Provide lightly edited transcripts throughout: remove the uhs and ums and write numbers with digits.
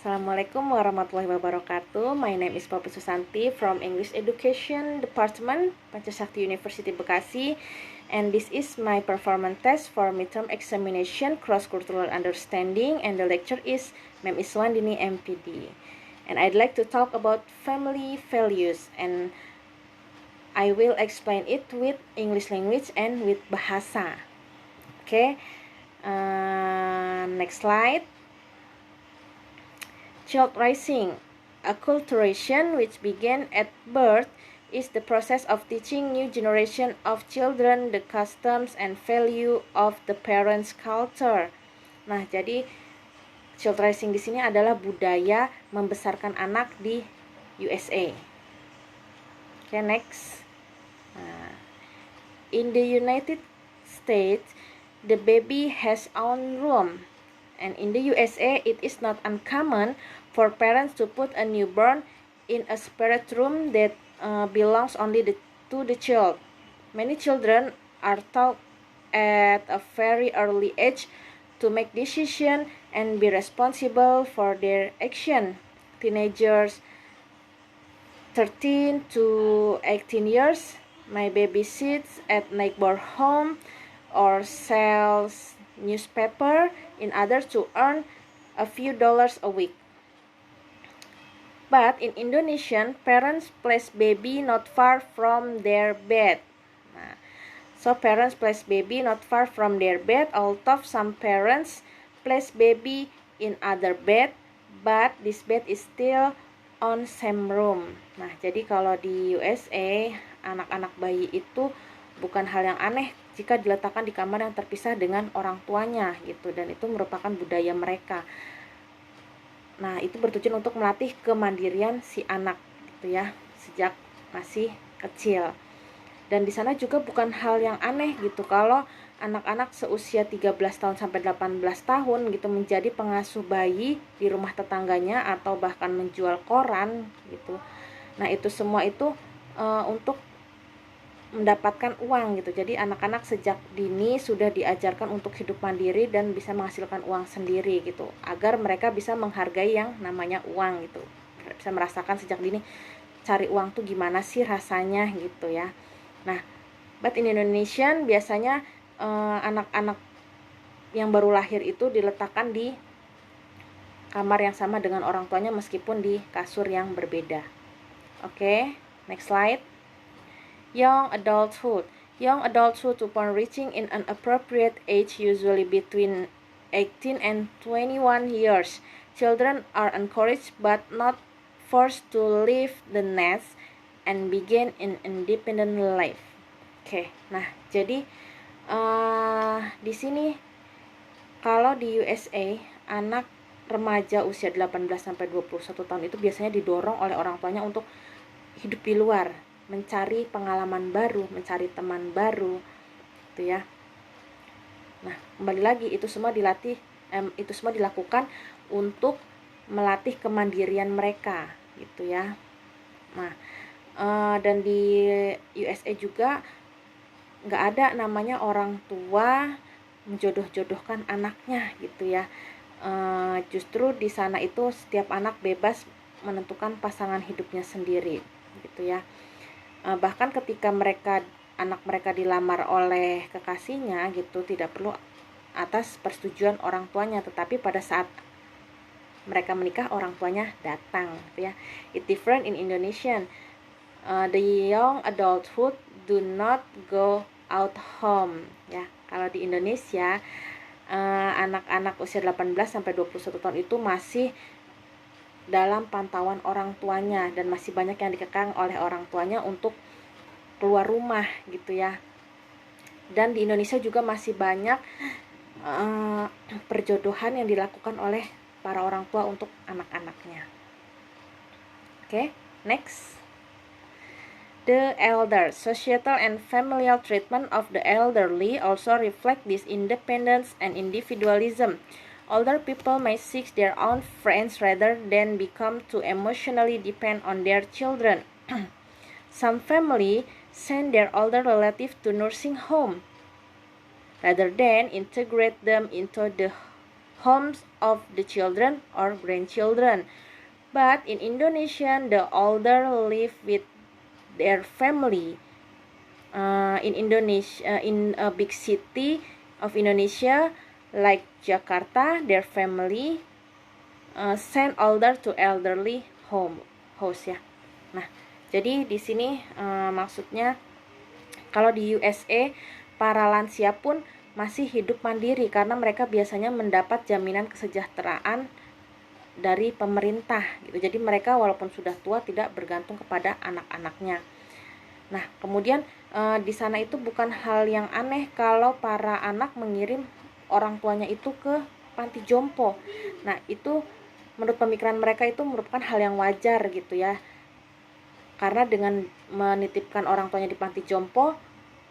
Assalamualaikum warahmatullahi wabarakatuh. My name is Poppy Susanti from English Education Department, Pancasakti University Bekasi, and this is my performance test for midterm examination cross-cultural understanding, and the lecture is Mem Iswandini MPD. And I'd like to talk about family values, and I will explain it with English language and with bahasa. Okay, next slide. Child raising, acculturation, which began at birth, is the process of teaching new generation of children the customs and value of the parents' culture. Nah, jadi child raising di sini adalah budaya membesarkan anak di USA. Okay, next. In the United States, the baby has own room. And in the USA, it is not uncommon for parents to put a newborn in a separate room that belongs only to the child. Many children are taught at a very early age to make decisions and be responsible for their action. Teenagers 13 to 18 years may babysit at neighbor home or sells newspaper in order to earn a few dollars a week. But in Indonesian, parents place baby not far from their bed. So parents place baby not far from their bed, although some parents place baby in other bed, but this bed is still on same room. Nah, jadi kalau di USA, anak-anak bayi itu bukan hal yang aneh jika diletakkan di kamar yang terpisah dengan orang tuanya gitu, dan itu merupakan budaya mereka. Nah, itu bertujuan untuk melatih kemandirian si anak gitu ya, sejak masih kecil. Dan di sana juga bukan hal yang aneh gitu kalau anak-anak seusia 13 tahun sampai 18 tahun gitu menjadi pengasuh bayi di rumah tetangganya atau bahkan menjual koran gitu. Nah, itu semua itu untuk mendapatkan uang gitu. Jadi anak-anak sejak dini sudah diajarkan untuk hidup mandiri dan bisa menghasilkan uang sendiri gitu, agar mereka bisa menghargai yang namanya uang gitu. Bisa merasakan sejak dini cari uang tuh gimana sih rasanya gitu ya. Nah, but in Indonesia biasanya anak-anak yang baru lahir itu diletakkan di kamar yang sama dengan orang tuanya meskipun di kasur yang berbeda. Oke, next slide. Young adulthood. Young adulthood upon reaching in an appropriate age, usually between 18 and 21 years. Children are encouraged but not forced to leave the nest and begin an independent life. Oke, nah jadi di sini kalau di USA anak remaja usia 18 sampai 21 tahun itu biasanya didorong oleh orang tuanya untuk hidup di luar, mencari pengalaman baru, mencari teman baru gitu ya. Nah, kembali lagi itu semua dilakukan untuk melatih kemandirian mereka gitu ya. Nah, dan di USA juga nggak ada namanya orang tua menjodoh-jodohkan anaknya gitu ya. Justru di sana itu setiap anak bebas menentukan pasangan hidupnya sendiri gitu ya. Bahkan ketika anak mereka dilamar oleh kekasihnya gitu, tidak perlu atas persetujuan orang tuanya, tetapi pada saat mereka menikah orang tuanya datang gitu ya. It different in Indonesian. The young adulthood do not go out home ya. Kalau di Indonesia anak-anak usia 18 sampai 21 tahun itu masih dalam pantauan orang tuanya dan masih banyak yang dikekang oleh orang tuanya untuk keluar rumah gitu ya. Dan di Indonesia juga masih banyak perjodohan yang dilakukan oleh para orang tua untuk anak-anaknya. Oke, next. The elder, societal and familial treatment of the elderly also reflect this independence and individualism. Older people may seek their own friends rather than become too emotionally depend on their children. Some family send their older relative to nursing home rather than integrate them into the homes of the children or grandchildren. But in Indonesia, the older live with their family. In Indonesia, in a big city of Indonesia like Jakarta, their family send older to elderly house ya. Nah, jadi di sini maksudnya kalau di USA para lansia pun masih hidup mandiri karena mereka biasanya mendapat jaminan kesejahteraan dari pemerintah gitu. Jadi mereka walaupun sudah tua tidak bergantung kepada anak-anaknya. Nah, kemudian di sana itu bukan hal yang aneh kalau para anak mengirim orang tuanya itu ke panti jompo. Nah, itu menurut pemikiran mereka itu merupakan hal yang wajar gitu ya. Karena dengan menitipkan orang tuanya di panti jompo,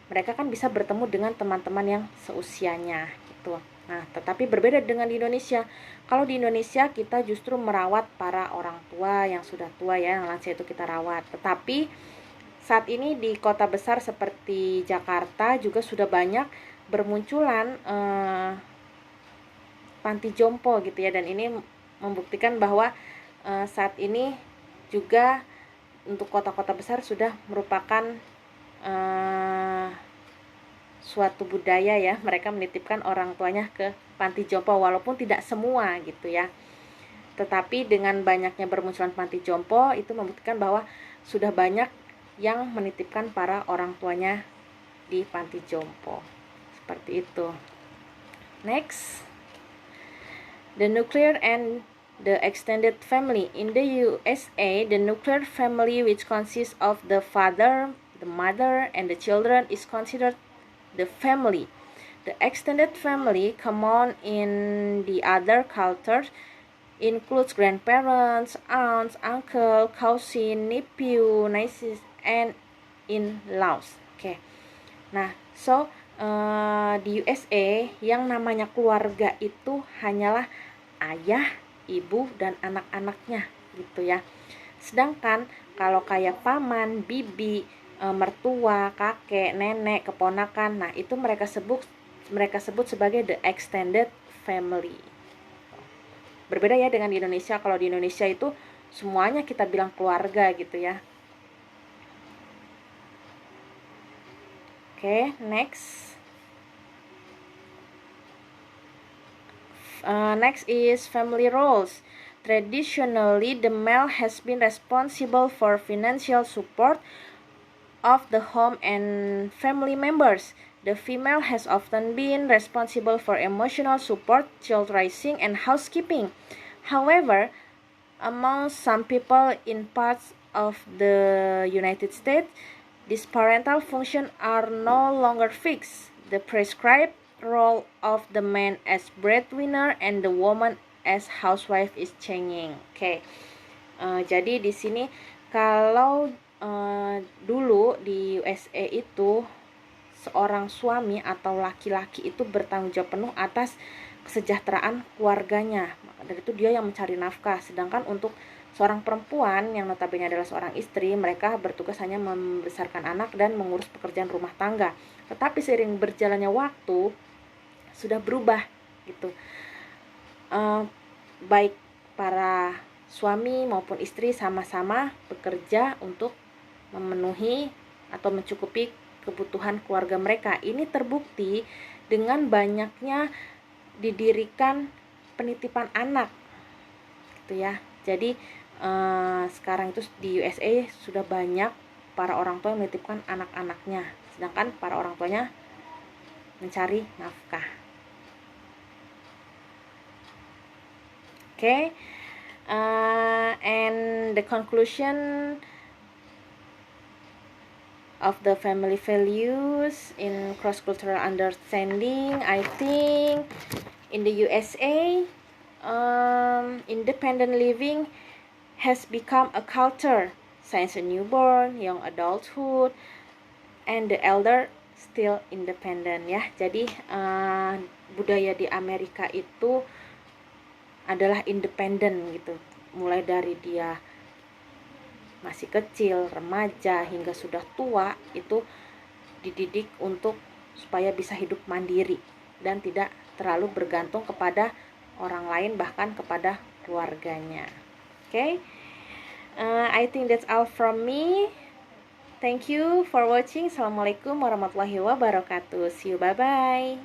mereka kan bisa bertemu dengan teman-teman yang seusianya gitu. Nah, tetapi berbeda dengan di Indonesia. Kalau di Indonesia kita justru merawat para orang tua yang sudah tua ya, yang lansia itu kita rawat. Tetapi saat ini di kota besar seperti Jakarta juga sudah banyak bermunculan panti jompo gitu ya, dan ini membuktikan bahwa saat ini juga untuk kota-kota besar sudah merupakan suatu budaya ya, mereka menitipkan orang tuanya ke panti jompo walaupun tidak semua gitu ya. Tetapi dengan banyaknya bermunculan panti jompo itu membuktikan bahwa sudah banyak yang menitipkan para orang tuanya di panti jompo. Seperti itu. Next. The nuclear and the extended family. In the USA, the nuclear family, which consists of the father, the mother, and the children, is considered the family. The extended family, common in the other cultures, includes grandparents, aunts, uncle, cousin, nephew, nieces, and in-laws. Oke. Nah, di USA yang namanya keluarga itu hanyalah ayah, ibu, dan anak-anaknya gitu ya. Sedangkan kalau kayak paman, bibi, mertua, kakek, nenek, keponakan, nah itu mereka sebut sebagai the extended family. Berbeda ya dengan di Indonesia. Kalau di Indonesia itu semuanya kita bilang keluarga gitu ya. Oke, next. Next is family roles. Traditionally, the male has been responsible for financial support of the home and family members. The female has often been responsible for emotional support, child raising, and housekeeping. However, among some people in parts of the United States, these parental functions are no longer fixed. The prescribed role of the man as breadwinner and the woman as housewife is changing. Oke. Jadi di sini kalau dulu di USA itu seorang suami atau laki-laki itu bertanggung jawab penuh atas kesejahteraan keluarganya. Dan itu dia yang mencari nafkah. Sedangkan untuk seorang perempuan yang notabene adalah seorang istri, mereka bertugas hanya membesarkan anak dan mengurus pekerjaan rumah tangga. Tetapi seiring berjalannya waktu sudah berubah gitu. Baik para suami maupun istri sama-sama bekerja untuk memenuhi atau mencukupi kebutuhan keluarga mereka. Ini terbukti dengan banyaknya didirikan penitipan anak gitu ya. Jadi sekarang itu di USA sudah banyak para orang tua yang menitipkan anak-anaknya, sedangkan para orang tuanya mencari nafkah. Okay, and the conclusion of the family values in cross-cultural understanding, I think in the USA, independent living has become a culture since a newborn, young adulthood, and the elder still independent ya. Jadi budaya di Amerika itu adalah independen gitu, mulai dari dia masih kecil, remaja, hingga sudah tua itu dididik untuk supaya bisa hidup mandiri dan tidak terlalu bergantung kepada orang lain, bahkan kepada keluarganya. Okay, I think that's all from me. Thank you for watching. Assalamualaikum warahmatullahi wabarakatuh. See you, bye bye.